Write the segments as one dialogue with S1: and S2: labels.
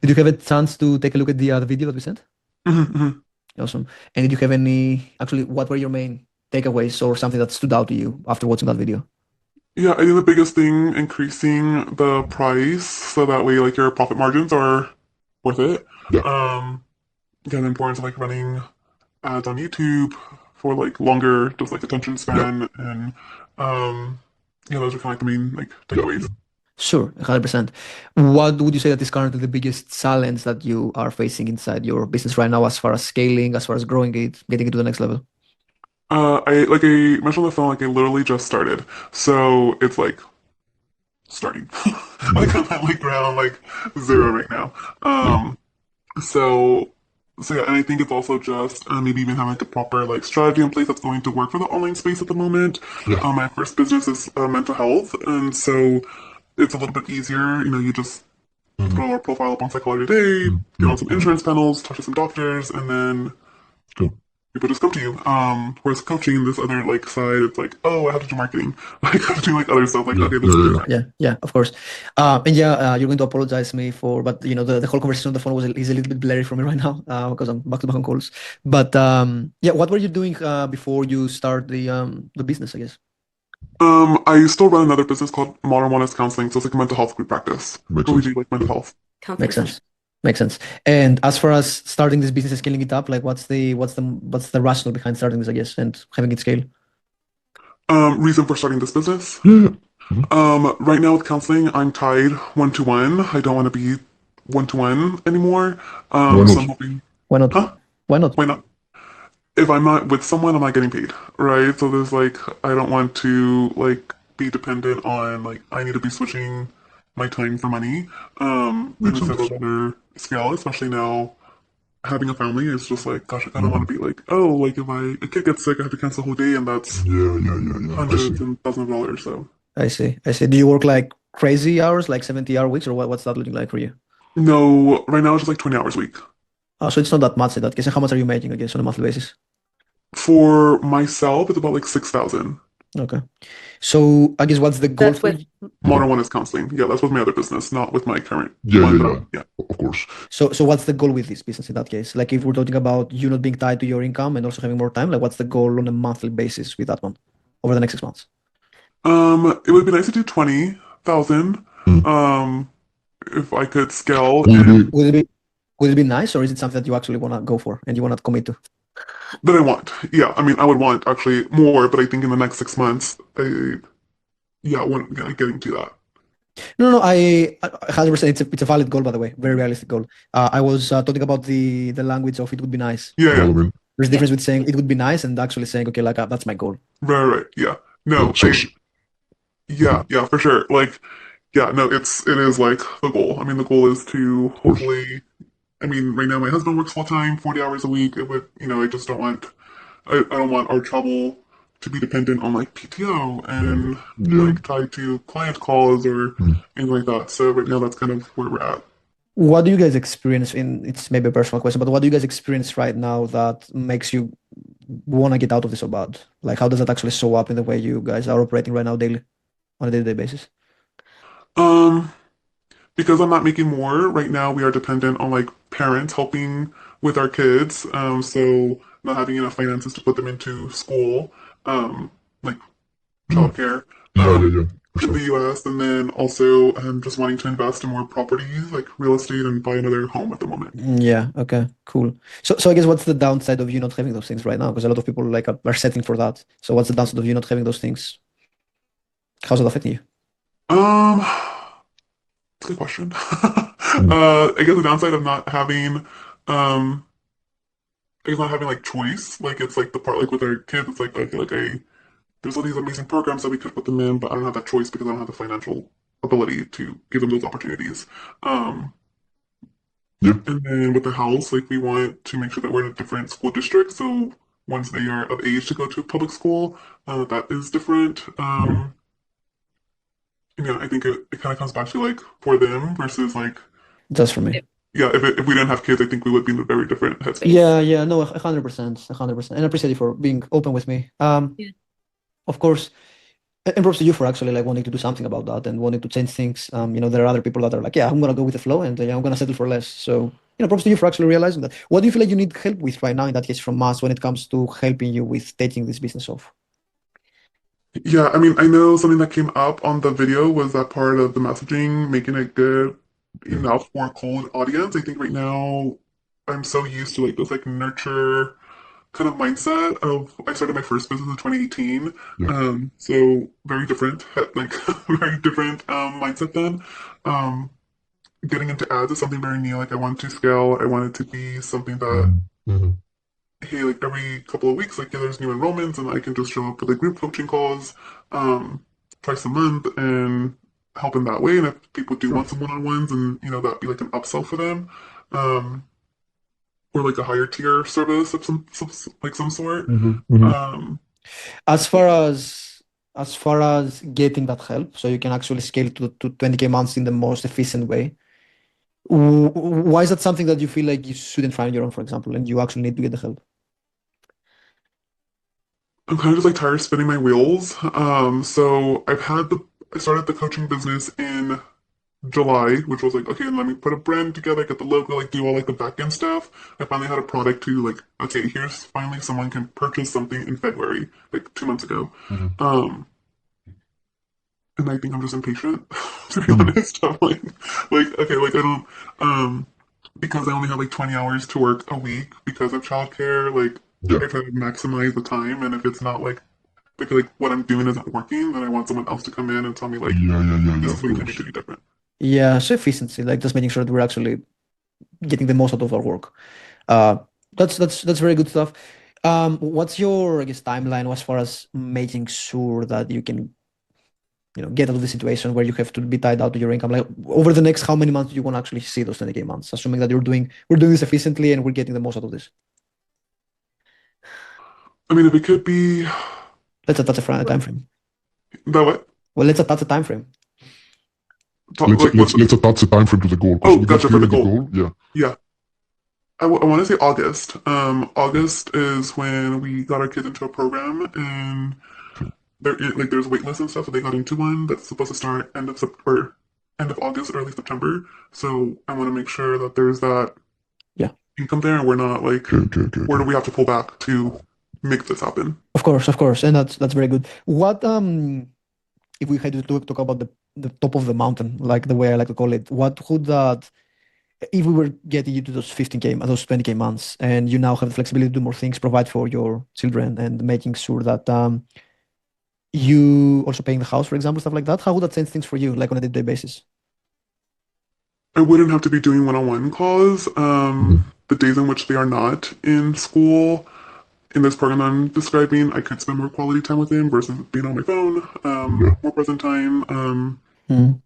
S1: Did you have a chance to take a look at the video that we sent?
S2: Hmm.
S1: Awesome. And did you have actually, what were your main takeaways or something that stood out to you after watching that video?
S2: Yeah, I think the biggest thing, increasing the price so that way like your profit margins are worth it.
S3: Yeah.
S2: Yeah, the importance of like running ads on YouTube for like longer, just like attention
S3: Yeah.
S2: span, and um, yeah, those are kind of like the main like
S3: Yeah.
S2: takeaways.
S1: Sure, 100%. What would you say that is currently the biggest challenge that you are facing inside your business right now as far as scaling, as far as growing it, getting it to the next level?
S2: I mentioned on the phone, like I literally just started, so it's like starting. Like
S3: Yeah.
S2: I'm at like around like
S3: Yeah.
S2: zero right now.
S3: Yeah.
S2: So so yeah, and I think it's also just maybe even having like a proper like strategy in place that's going to work for the online space at the moment.
S3: Yeah.
S2: My first business is mental health, and so it's a little bit easier. You know, you just
S3: Mm-hmm.
S2: throw our profile up on Psychology Today, get
S3: Yeah.
S2: on some insurance panels, talk to some doctors, and then
S3: Cool.
S2: people just come to you. Whereas coaching, this other like side, it's like, oh, I have to do marketing, like I have to do like other stuff. Like,
S3: Yeah.
S2: okay, this
S3: Yeah.
S2: is
S3: Yeah.
S2: different.
S1: Yeah, yeah, of course. And yeah, you're going to apologize me for, but the whole conversation on the phone is a little bit blurry for me right now because I'm back to back on calls. But yeah, what were you doing before you start the business, I guess?
S2: I still run another business called Modern Wellness Counseling, so it's like a mental health group practice
S3: Makes
S2: where we
S3: sense.
S2: do like mental health.
S1: Makes sense. Makes sense. And as far as starting this business and scaling it up, like what's the rationale behind starting this, I guess, and having it scale?
S2: Reason for starting this business.
S3: Yeah. Mm-hmm.
S2: Right now with counseling, I'm tied one to one. I don't want to be one to one anymore.
S3: Why
S2: So
S3: not?
S2: I'm hoping,
S1: Why not?
S2: huh?
S1: Why not?
S2: Why not? If I'm not with someone, I'm not getting paid, right? So there's like, I don't want to like be dependent on like I need to be switching my time for money. And
S3: Makes
S2: instead
S3: sense.
S2: of a better scale, especially now having a family, is just like, gosh, I don't
S3: Mm-hmm.
S2: want to be like, oh, like if a kid gets sick, I have to cancel a whole day, and that's
S3: Yeah. Yeah. Yeah. Yeah. I see.
S2: hundreds and thousands of dollars. So
S1: I see. I see. Do you work like crazy hours, like 70-hour weeks, or what's that looking like for you?
S2: no, right now it's just like 20 hours a week.
S1: So it's not that much in that case. And how much are you making, I guess, on a monthly basis?
S2: For myself, it's about like 6,000.
S1: Okay. So I guess what's the goal
S4: That's
S1: for
S4: with
S1: you?
S2: Modern one is counseling. Yeah, that's with my other business, not with my current
S3: Yeah.
S2: one.
S3: Yeah.
S2: But
S3: Yeah.
S2: yeah,
S3: Of course.
S1: So what's the goal with this business in that case? Like if we're talking about you not being tied to your income and also having more time, like what's the goal on a monthly basis with that one over the next 6 months?
S2: it would be nice to do 20,000.
S3: Mm.
S2: Um, if I could scale,
S3: Will
S2: and
S3: it be?
S1: Would it be would it be nice, or is it something that you actually want to go for and you want to commit to?
S2: that I want. Yeah, I mean, I would want actually more, but I think in the next 6 months, yeah, I want getting to that.
S1: No, no, 100%. It's a valid goal, by the way, very realistic goal. I was talking about the language of it would be nice.
S2: Yeah, yeah,
S3: Relevant.
S1: There's a
S4: yeah.
S1: difference with saying it would be nice and actually saying, okay, like that's my goal.
S2: right, right, yeah.
S3: Yeah.
S2: No,
S3: So.
S2: yeah, yeah, for sure. Like, yeah, no, it is like the goal. I mean, the goal is to
S3: Of course.
S2: hopefully. I mean, right now my husband works full time, 40 hours a week. It would, I just don't want, I don't want our travel to be dependent on like PTO and
S3: Yeah.
S2: like tied to client calls or
S3: Mm.
S2: anything like that. So right now that's kind of where we're at.
S1: What do you guys experience it's maybe a personal question, but what do you guys experience right now that makes you want to get out of this so bad? Like, how does that actually show up in the way you guys are operating right now daily on a day-to-day basis?
S2: Um, because I'm not making more right now, we are dependent on like parents helping with our kids. So not having enough finances to put them into school, like
S3: Mm.
S2: childcare.
S3: Yeah. Yeah. Yeah. For
S2: In
S3: sure.
S2: the US, and then also just wanting to invest in more properties like real estate and buy another home at the moment.
S1: Yeah, okay, cool. So I guess what's the downside of you not having those things right now? Because a lot of people like are setting for that. So what's the downside of you not having those things? How's it affecting you?
S2: Um, that's a good question.
S3: Mm.
S2: I guess the downside of not having, um, I guess not having like choice. Like it's like the part like with our kids, it's like okay, like there's all these amazing programs that we could put them in, but I don't have that choice because I don't have the financial ability to give them those opportunities. Um,
S3: Yeah.
S2: And then with the house, like we want to make sure that we're in a different school district. So once they are of age to go to public school, that is different. I think it kind of comes back to like for them versus like,
S1: Just for me.
S2: yeah, if we didn't have kids, I think we would be in a very different headspace.
S1: Yeah, yeah, no, 100%, 100%. And I appreciate you for being open with me.
S4: Yeah.
S1: Of course, And props to you for actually like wanting to do something about that and wanting to change things. There are other people that are like, yeah, I'm gonna go with the flow and I'm gonna settle for less. So, props to you for actually realizing that. What do you feel like you need help with right now in that case from us when it comes to helping you with taking this business off?
S2: Yeah, I mean, I know something that came up on the video was that part of the messaging, making it good
S3: Yeah.
S2: enough for a cold audience. I think right now I'm so used to like this like nurture kind of mindset of I started my first business in 2018.
S3: Yeah.
S2: So very different, like very different mindset then. Um, Getting into ads is something very new. Like I wanted to scale. I wanted to be something that
S3: Mhm. Mhm.
S2: hey, like every couple of weeks, like yeah, there's new enrollments, and I can just show up with like group coaching calls, um, twice a month, and help in that way. And if people do
S3: Sure.
S2: want some one-on-ones, and that'd be like an upsell for them, um, or like a higher tier service of some sort.
S3: Mhm. Mhm.
S2: Um,
S1: As far as as far as getting that help, so you can actually scale to 20K months in the most efficient way. Why is that something that you feel like you shouldn't try on your own, for example, and you actually need to get the help?
S2: I'm kind of just like tired of spinning my wheels. So I started the coaching business in July, which was like, okay, let me put a brand together, get the logo, like do all like the back end stuff. I finally had a product to like, okay, here's finally someone can purchase something in February, like 2 months ago.
S3: Mhm.
S2: Um, and I think I'm just impatient, to be
S3: Mhm.
S2: honest. I'm like, okay, like I don't, because I only have like 20 hours to work a week because of childcare, like
S3: Yeah.
S2: I try to maximize the time, and if it's not like what I'm doing isn't working, then I want someone else to come in and tell me like,
S3: Yeah. Yeah. Yeah. Yeah.
S2: this is
S3: Of
S2: what you can do to
S3: course.
S2: be different.
S1: Yeah, so efficiency, like just making sure that we're actually getting the most out of our work. Uh, that's very good stuff. What's your, I guess, timeline as far as making sure that you can, get out of the situation where you have to be tied out to your income? Like over the next how many months do you want to actually see those 20K months, assuming that we're doing this efficiently and we're getting the most out of this?
S2: I mean, if it could be
S1: Let's attach a time frame.
S2: that what?
S1: Well, let's attach a time frame.
S3: Let's
S2: Like
S3: let's
S2: what's
S3: let's attach the time frame to the goal because
S2: oh,
S3: we get
S2: gotcha for
S3: clear
S2: the
S3: on the
S2: goal.
S3: goal. Yeah.
S2: Yeah, I want to say August. August is when we got our kids into a program, and
S3: Okay.
S2: there's wait lists and stuff. So they got into one that's supposed to start end of August, early September. So I want to make sure that there's that
S1: Yeah,
S2: income there, and we're not like
S3: Okay. Okay. Okay.
S2: where
S3: Okay.
S2: do we have to pull back to make this happen.
S1: of course, and that's very good. What if we had to talk about the top of the mountain, like the way I like to call it? What would that if we were getting you to those 15K, those 20K months, and you now have the flexibility to do more things, provide for your children, and making sure that you also paying the house, for example, stuff like that, how would that change things for you, like on a day-to-day basis?
S2: I wouldn't have to be doing one-on-one calls.
S3: Mhm.
S2: The days in which they are not in school, in this program I'm describing, I could spend more quality time with them versus being on my phone.
S3: Yeah.
S2: More present time.
S1: Mm.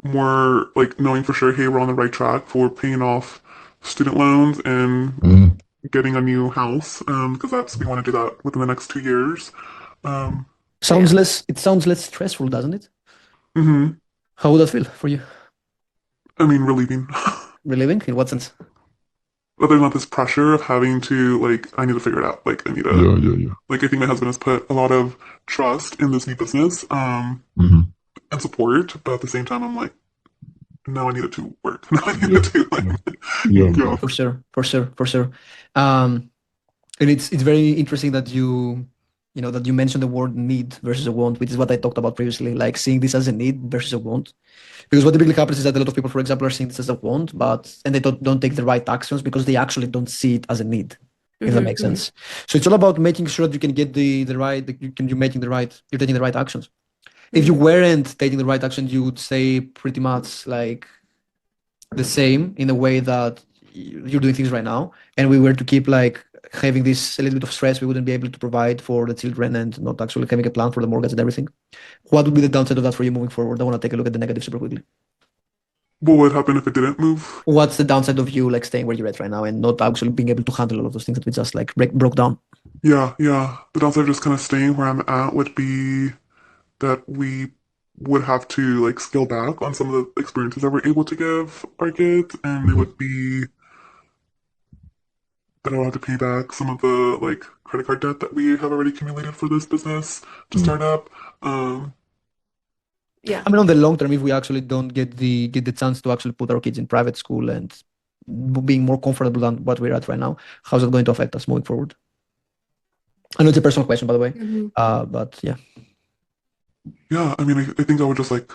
S2: More like knowing for sure, hey, we're on the right track for paying off student loans and
S3: Mhm.
S2: getting a new house. Because that's we want to do that within the next 2 years. Um,
S1: It sounds less stressful, doesn't it?
S2: hmm
S1: How would that feel for you?
S2: I mean, relieving.
S1: Relieving? In what sense?
S2: But there's not this pressure of having to like I need to figure it out. Like I need to
S3: Yeah. Yeah. Yeah.
S2: like I think my husband has put a lot of trust in this new business
S3: Mhm.
S2: and support, but at the same time I'm like now I need it to work. Now I need
S3: Yeah.
S2: it to
S3: Yeah.
S2: like
S3: Yeah.
S2: go.
S1: For sure, for sure, for sure. Um, and it's very interesting that that you mentioned the word need versus a want, which is what I talked about previously, like seeing this as a need versus a want. Because what typically happens is that a lot of people, for example, are seeing this as a want, and they don't take the right actions because they actually don't see it as a need. If that makes sense. So it's all about making sure that you can get the right, that you're taking the right actions. If you weren't taking the right actions, you would say pretty much like the same in a way that you're doing things right now, and we were to keep like having this a little bit of stress, we wouldn't be able to provide for the children and not actually having a plan for the mortgage and everything. What would be the downside of that for you moving forward? I want to take a look at the negatives super quickly.
S2: What would happen if it didn't move?
S1: What's the downside of you like staying where you're at right now and not actually being able to handle all of those things that we just like broke down?
S2: Yeah, yeah. The downside of just kind of staying where I'm at would be that we would have to like scale back on some of the experiences that we're able to give our kids, and it
S3: Mhm.
S2: would be that I'll have to pay back some of the like credit card debt that we have already accumulated for this business to
S3: Mhm.
S2: start up.
S4: Yeah.
S1: I mean, on the long term, if we actually don't get the chance to actually put our kids in private school and being more comfortable than what we're at right now, how's that going to affect us moving forward? I know it's a personal question, by the way, but yeah.
S2: Yeah, I mean, I think I would just like,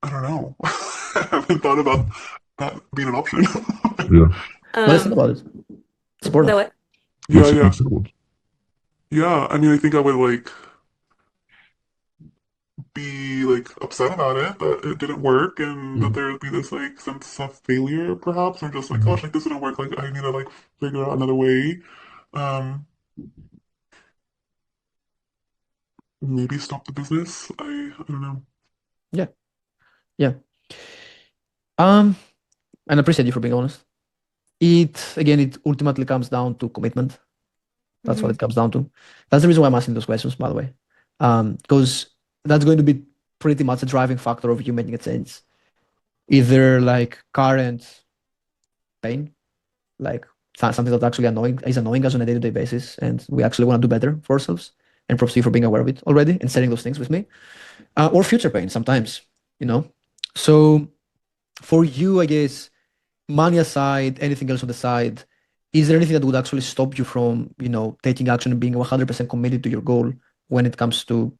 S2: I don't know. I haven't thought about that being an option.
S3: Yeah.
S1: But let's think about it. It's important.
S4: What?
S2: Yeah,
S3: Let's
S2: yeah,
S3: let's think about it.
S2: yeah. I mean, I think I would like be like upset about it that it didn't work and that there would be this like sense of failure, perhaps, or just like, gosh, like this didn't work. Like I need to like figure out another way. Um, maybe stop the business. I don't know.
S1: Yeah. Yeah. And I appreciate you for being honest. It ultimately comes down to commitment. That's what it comes down to. That's the reason why I'm asking those questions, by the way. Because that's going to be pretty much a driving factor of you making a change. Either like current pain, like something that's actually is annoying us on a day-to-day basis, and we actually want to do better for ourselves. And props to you for being aware of it already and sharing those things with me. Or future pain sometimes, you know. So for you, I guess, money aside, anything else on the side, is there anything that would actually stop you from, taking action and being 100% committed to your goal when it comes to,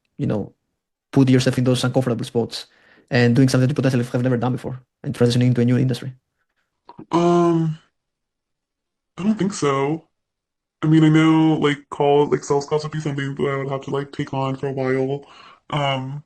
S1: put yourself in those uncomfortable spots and doing something that you potentially have never done before and transitioning into a new industry?
S2: Um, I don't think so. I mean, I know like sales calls would be something that I would have to like take on for a while. Um,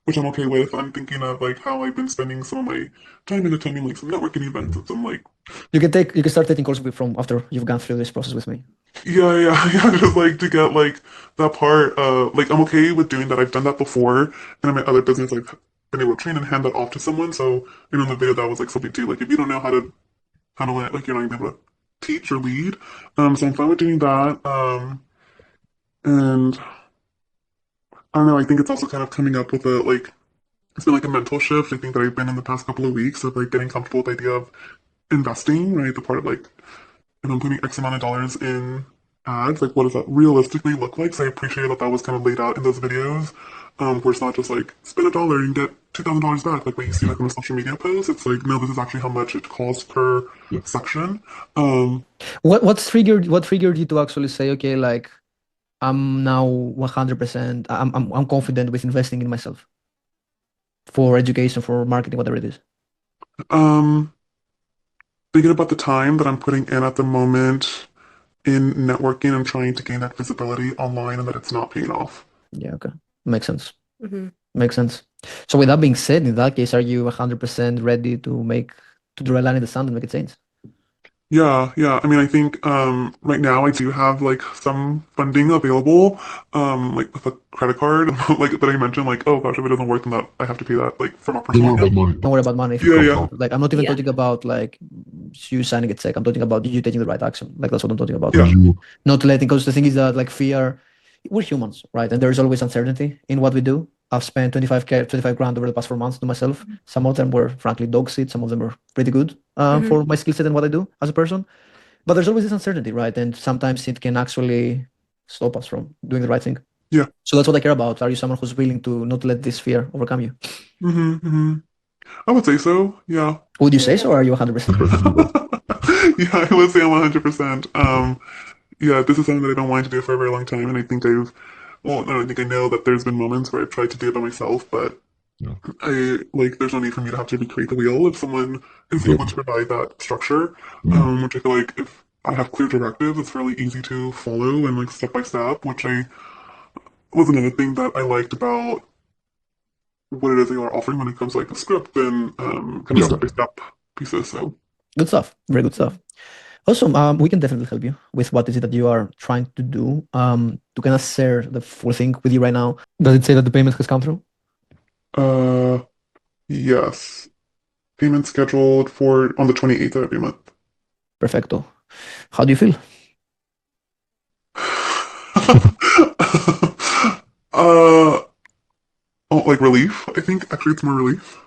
S2: which I'm okay with. I'm thinking of like how I've been spending some of my time in attending like some networking events and some like
S1: You can start taking courses from after you've gone through this process with me.
S2: yeah, just like to get like that part. Like I'm okay with doing that. I've done that before, and in my other business, I've been able to train and hand that off to someone. So in the video, that was like something too. Like if you don't know how to like you're not gonna be able to teach or lead. So I'm fine with doing that. And I don't know. I think it's also kind of coming up with a like it's been like a mental shift. I think that I've been in the past couple of weeks of like getting comfortable with the idea of investing, right? The part of like if I'm putting X amount of dollars in ads, like what does that realistically look like? So I appreciate that that was kind of laid out in those videos, where it's not just like spend $1 and get $2,000 back, like what you see like on a social media post. It's like no, this is actually how much it costs per section.
S1: What triggered you to actually say, okay, like I'm now 100%, I'm confident with investing in myself for education, for marketing, whatever it is?
S2: Um, thinking about the time that I'm putting in at the moment in networking and trying to gain that visibility online and that it's not paying off.
S1: Yeah, okay. Makes sense. Makes sense. So with that being said, in that case, are you 100% ready to draw a line in the sand and make a change?
S2: Yeah, yeah. I mean, I think right now I do have like some funding available, like with a credit card, like that I mentioned, like oh gosh, if it doesn't work, then that I have to pay that like from a
S3: Don't
S2: personal
S3: worry about
S2: account.
S3: money.
S1: Don't worry about money if it
S2: Yeah,
S1: comes
S2: yeah,
S1: out. Like I'm not even
S4: Yeah.
S1: talking about like you signing a check. I'm talking about you taking the right action. Like that's what I'm talking about.
S2: Yeah.
S3: You
S1: Not letting, because the thing is that like fear, we're humans, right? And there's always uncertainty in what we do. I've spent 25 grand over the past 4 months to myself. Some of them were frankly dog shit. Some of them were pretty good for my skill set and what I do as a person. But there's always this uncertainty, right? And sometimes it can actually stop us from doing the right thing.
S2: Yeah.
S1: So that's what I care about. Are you someone who's willing to not let this fear overcome you?
S2: Mm-hmm. I would say so. Yeah.
S1: Would you say so, or are you 100%?
S2: Yeah, I would say I'm 100%. Yeah, this is something that I've been wanting to do for a very long time, and I think I think I know that there's been moments where I've tried to do it by myself, but
S3: Yeah.
S2: there's no need for me to have to recreate the wheel if someone is able to provide that structure, which I feel like if I have clear directives, it's fairly easy to follow and like step by step, which I was another thing that I liked about what it is they are offering when it comes to like the script and kind of
S3: Yeah.
S2: step by step pieces. So
S1: Good stuff. Very good stuff. Awesome. We can definitely help you with what is it that you are trying to do. To kind of share the full thing with you right now. Does it say that the payment has come through?
S2: yes, payment scheduled for on the 28th of every month.
S1: Perfecto. How do you feel?
S2: Oh, like relief. I think actually it's more relief.